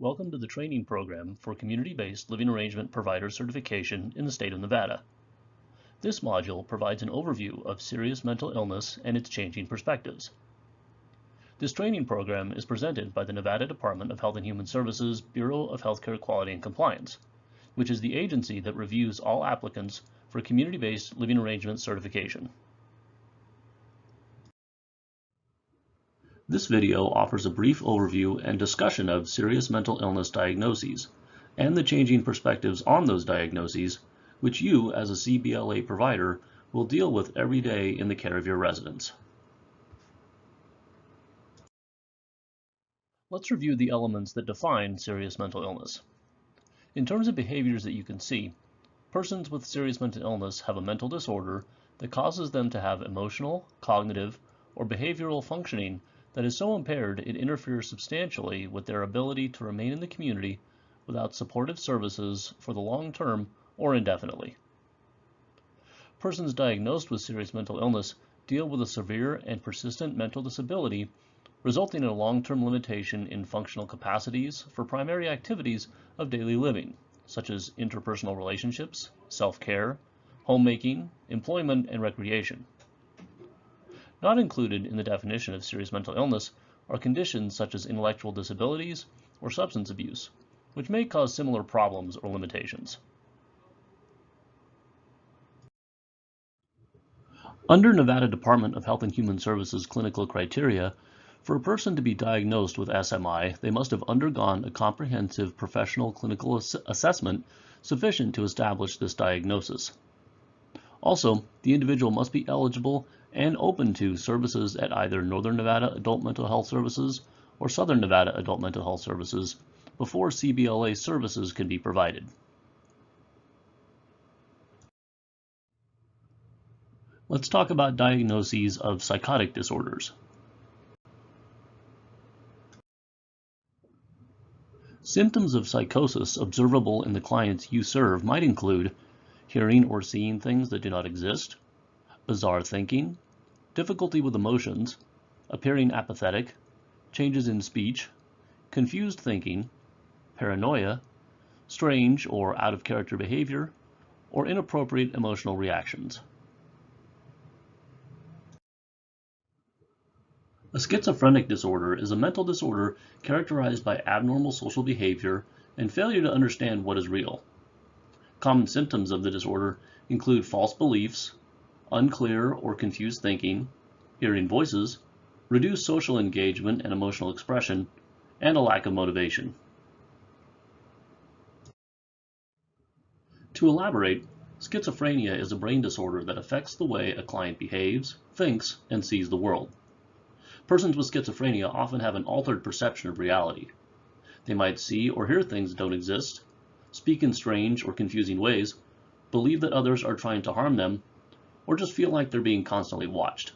Welcome to the training program for Community-Based Living Arrangement Provider Certification in the state of Nevada. This module provides an overview of serious mental illness and its changing perspectives. This training program is presented by the Nevada Department of Health and Human Services Bureau of Healthcare Quality and Compliance, which is the agency that reviews all applicants for Community-Based Living Arrangement certification. This video offers a brief overview and discussion of serious mental illness diagnoses and the changing perspectives on those diagnoses, which you, as a CBLA provider, will deal with every day in the care of your residents. Let's review the elements that define serious mental illness. In terms of behaviors that you can see, persons with serious mental illness have a mental disorder that causes them to have emotional, cognitive, or behavioral functioning that is so impaired it interferes substantially with their ability to remain in the community without supportive services for the long term or indefinitely. Persons diagnosed with serious mental illness deal with a severe and persistent mental disability resulting in a long-term limitation in functional capacities for primary activities of daily living, such as interpersonal relationships, self-care, homemaking, employment, and recreation. Not included in the definition of serious mental illness are conditions such as intellectual disabilities or substance abuse, which may cause similar problems or limitations. Under Nevada Department of Health and Human Services clinical criteria, for a person to be diagnosed with SMI, they must have undergone a comprehensive professional clinical assessment sufficient to establish this diagnosis. Also, the individual must be eligible and open to services at either Northern Nevada Adult Mental Health Services or Southern Nevada Adult Mental Health Services before CBLA services can be provided. Let's talk about diagnoses of psychotic disorders. Symptoms of psychosis observable in the clients you serve might include hearing or seeing things that do not exist, bizarre thinking, difficulty with emotions, appearing apathetic, changes in speech, confused thinking, paranoia, strange or out-of-character behavior, or inappropriate emotional reactions. A schizophrenic disorder is a mental disorder characterized by abnormal social behavior and failure to understand what is real. Common symptoms of the disorder include false beliefs, unclear or confused thinking, hearing voices, reduced social engagement and emotional expression, and a lack of motivation. To elaborate, schizophrenia is a brain disorder that affects the way a client behaves, thinks, and sees the world. Persons with schizophrenia often have an altered perception of reality. They might see or hear things that don't exist, speak in strange or confusing ways, believe that others are trying to harm them, or just feel like they're being constantly watched.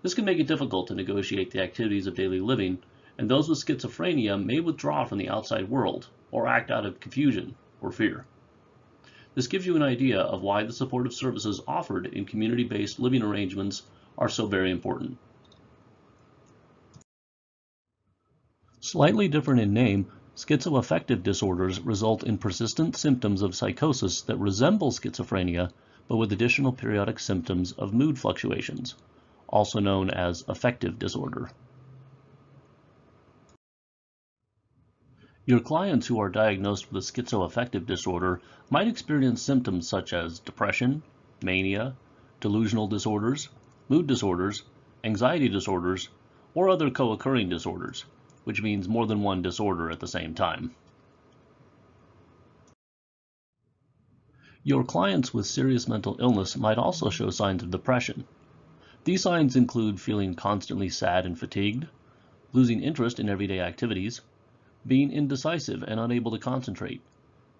This can make it difficult to negotiate the activities of daily living, and those with schizophrenia may withdraw from the outside world or act out of confusion or fear. This gives you an idea of why the supportive services offered in community-based living arrangements are so very important. Slightly different in name, schizoaffective disorders result in persistent symptoms of psychosis that resemble schizophrenia, but with additional periodic symptoms of mood fluctuations, also known as affective disorder. Your clients who are diagnosed with a schizoaffective disorder might experience symptoms such as depression, mania, delusional disorders, mood disorders, anxiety disorders, or other co-occurring disorders, which means more than one disorder at the same time. Your clients with serious mental illness might also show signs of depression. These signs include feeling constantly sad and fatigued, losing interest in everyday activities, being indecisive and unable to concentrate,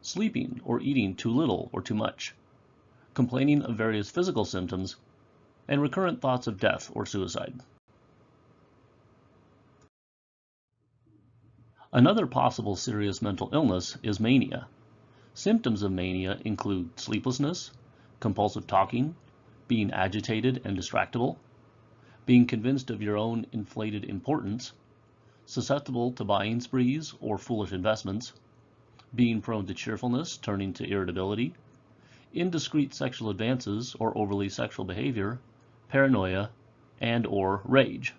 sleeping or eating too little or too much, complaining of various physical symptoms, and recurrent thoughts of death or suicide. Another possible serious mental illness is mania. Symptoms of mania include sleeplessness, compulsive talking, being agitated and distractible, being convinced of your own inflated importance, susceptible to buying sprees or foolish investments, being prone to cheerfulness turning to irritability, indiscreet sexual advances or overly sexual behavior, paranoia, and/or rage.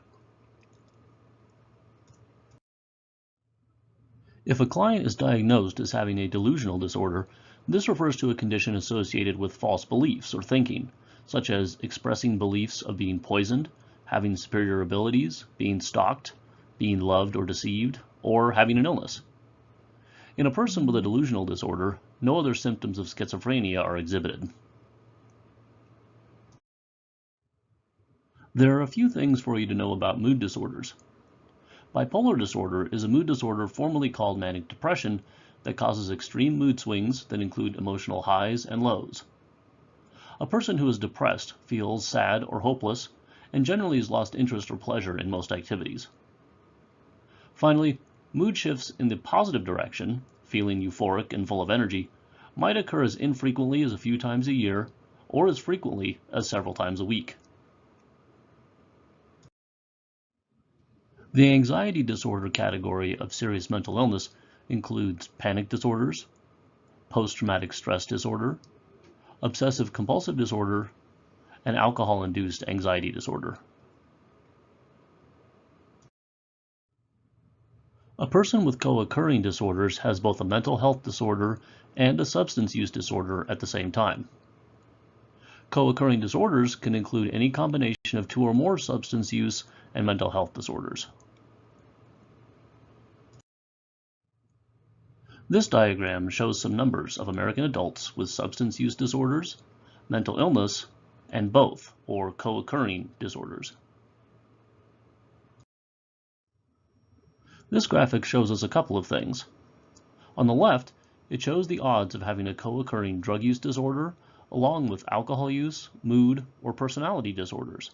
If a client is diagnosed as having a delusional disorder, this refers to a condition associated with false beliefs or thinking, such as expressing beliefs of being poisoned, having superior abilities, being stalked, being loved or deceived, or having an illness. In a person with a delusional disorder, no other symptoms of schizophrenia are exhibited. There are a few things for you to know about mood disorders. Bipolar disorder is a mood disorder formerly called manic depression that causes extreme mood swings that include emotional highs and lows. A person who is depressed feels sad or hopeless and generally has lost interest or pleasure in most activities. Finally, mood shifts in the positive direction, feeling euphoric and full of energy, might occur as infrequently as a few times a year or as frequently as several times a week. The anxiety disorder category of serious mental illness includes panic disorders, post-traumatic stress disorder, obsessive-compulsive disorder, and alcohol-induced anxiety disorder. A person with co-occurring disorders has both a mental health disorder and a substance use disorder at the same time. Co-occurring disorders can include any combination of two or more substance use and mental health disorders. This diagram shows some numbers of American adults with substance use disorders, mental illness, and both, or co-occurring disorders. This graphic shows us a couple of things. On the left, it shows the odds of having a co-occurring drug use disorder along with alcohol use, mood, or personality disorders.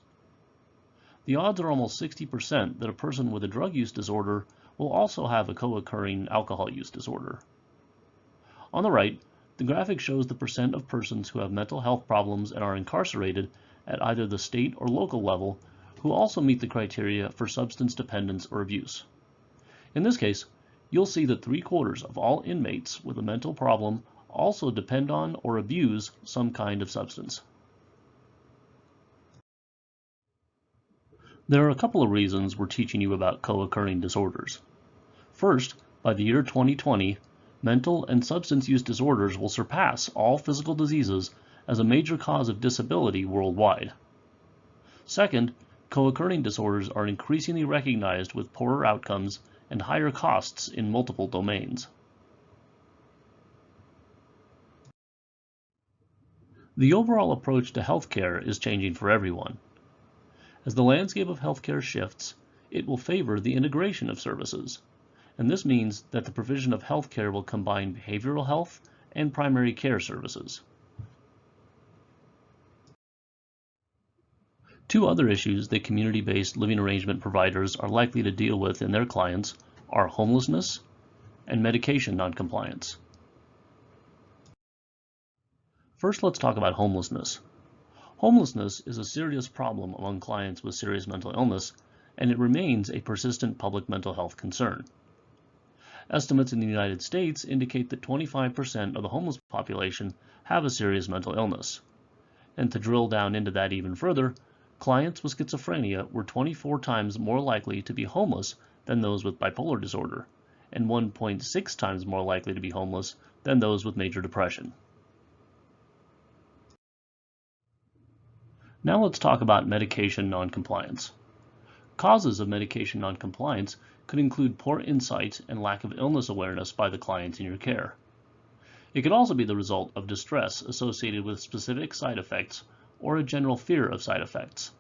The odds are almost 60% that a person with a drug use disorder will also have a co-occurring alcohol use disorder. On the right, the graphic shows the percent of persons who have mental health problems and are incarcerated at either the state or local level who also meet the criteria for substance dependence or abuse. In this case, you'll see that 3/4 of all inmates with a mental problem also depend on or abuse some kind of substance. There are a couple of reasons we're teaching you about co-occurring disorders. First, by the year 2020, mental and substance use disorders will surpass all physical diseases as a major cause of disability worldwide. Second, co-occurring disorders are increasingly recognized with poorer outcomes and higher costs in multiple domains. The overall approach to healthcare is changing for everyone. As the landscape of healthcare shifts, it will favor the integration of services, and this means that the provision of healthcare will combine behavioral health and primary care services. Two other issues that community-based living arrangement providers are likely to deal with in their clients are homelessness and medication noncompliance. First, let's talk about homelessness. Homelessness is a serious problem among clients with serious mental illness, and it remains a persistent public mental health concern. Estimates in the United States indicate that 25% of the homeless population have a serious mental illness. And to drill down into that even further, clients with schizophrenia were 24 times more likely to be homeless than those with bipolar disorder, and 1.6 times more likely to be homeless than those with major depression. Now let's talk about medication noncompliance. Causes of medication noncompliance could include poor insight and lack of illness awareness by the clients in your care. It could also be the result of distress associated with specific side effects or a general fear of side effects.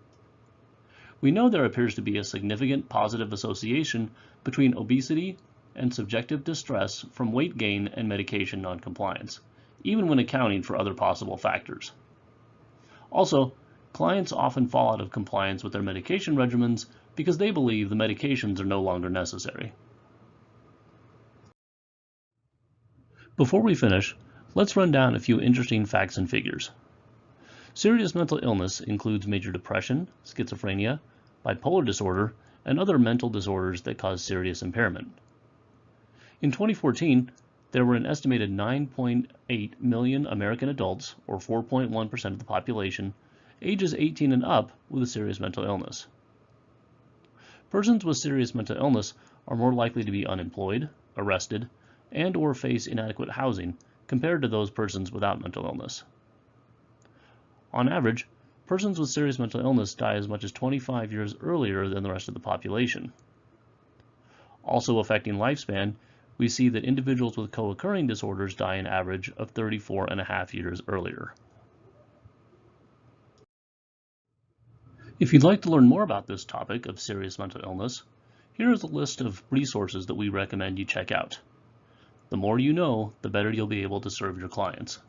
We know there appears to be a significant positive association between obesity and subjective distress from weight gain and medication noncompliance, even when accounting for other possible factors. Also, clients often fall out of compliance with their medication regimens because they believe the medications are no longer necessary. Before we finish, let's run down a few interesting facts and figures. Serious mental illness includes major depression, schizophrenia, bipolar disorder, and other mental disorders that cause serious impairment. In 2014, there were an estimated 9.8 million American adults, or 4.1% of the population, ages 18 and up with a serious mental illness. Persons with serious mental illness are more likely to be unemployed, arrested, and/or face inadequate housing compared to those persons without mental illness. On average, persons with serious mental illness die as much as 25 years earlier than the rest of the population. Also affecting lifespan, we see that individuals with co-occurring disorders die an average of 34.5 years earlier. If you'd like to learn more about this topic of serious mental illness, here is a list of resources that we recommend you check out. The more you know, the better you'll be able to serve your clients.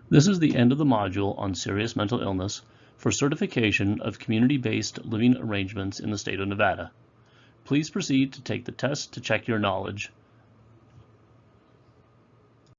This is the end of the module on serious mental illness for certification of community-based living arrangements in the state of Nevada. Please proceed to take the test to check your knowledge,